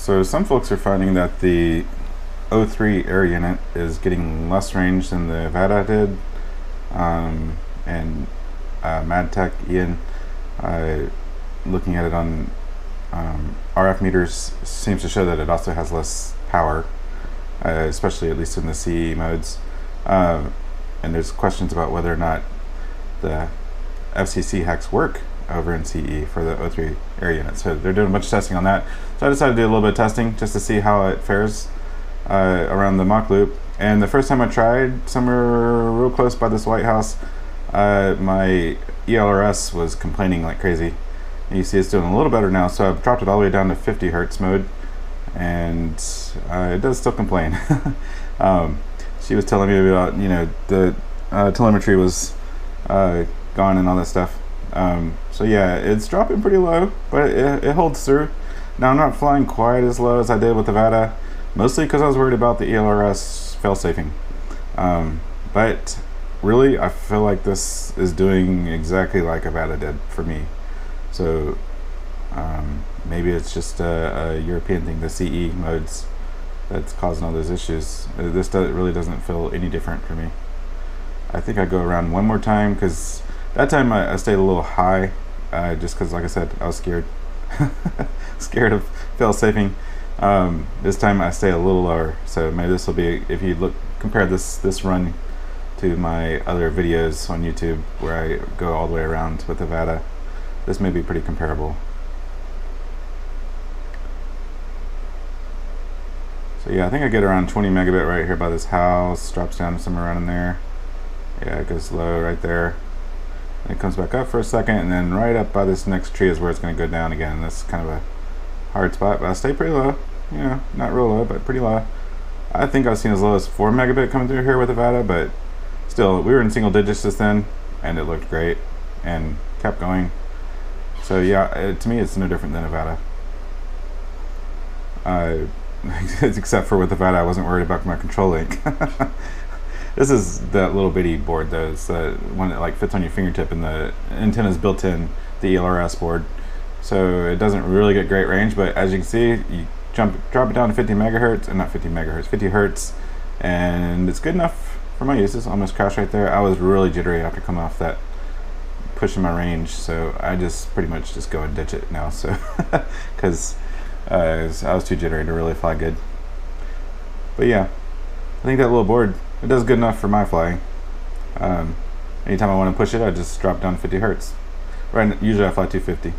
So some folks are finding that the O3 Air Unit is getting less range than the Avata did, and MadTech Ian, looking at it on RF meters, seems to show that it also has less power, especially at least in the CE modes. And there's questions about whether or not the FCC hex work over in CE for the O3 Air Unit. So they're doing a bunch of testing on that. So I decided to do a little bit of testing just to see how it fares around the mock loop. And the first time I tried, somewhere real close by this White House, my ELRS was complaining like crazy. And you see it's doing a little better now, so I've dropped it all the way down to 50 hertz mode, and it does still complain. She was telling me about, you know, the telemetry was gone and all that stuff. So yeah, it's dropping pretty low, but it holds through. Now I'm not flying quite as low as I did with Avata, mostly because I was worried about the ELRS fail-safing. But really, I feel like this is doing exactly like Avata did for me. So maybe it's just a European thing, the CE modes, that's causing all those issues. This really doesn't feel any different for me. I think I go around one more time, because that time I stayed a little high, just because, like I said, I was scared. Scared of fail-safing. This time I stay a little lower, so maybe this will be, if you compare this run to my other videos on YouTube where I go all the way around with Avata, this may be pretty comparable. So yeah, I think I get around 20 megabit right here by this house, drops down somewhere around in there. Yeah, it goes low right there. And it comes back up for a second, and then right up by this next tree is where it's going to go down again. That's kind of a hard spot, but I stay pretty low. You know, not real low, but pretty low. I think I've seen as low as 4 megabit coming through here with Avata, but still, we were in single digits just then, and it looked great, and kept going. So yeah, to me, it's no different than Avata. Except for with Avata, I wasn't worried about my control link. This is that little bitty board though. It's the one that like fits on your fingertip, and the antenna is built in the ELRS board, so it doesn't really get great range. But as you can see, you drop it down to 50 megahertz, and not 50 megahertz, 50 hertz, and it's good enough for my uses. Almost crashed right there. I was really jittery after coming off that, pushing my range, so I just pretty much just go and ditch it now. So because I was too jittery to really fly good. But yeah, I think that little board, it does good enough for my flying. Anytime I want to push it, I just drop down 50 hertz. Right, usually I fly 250.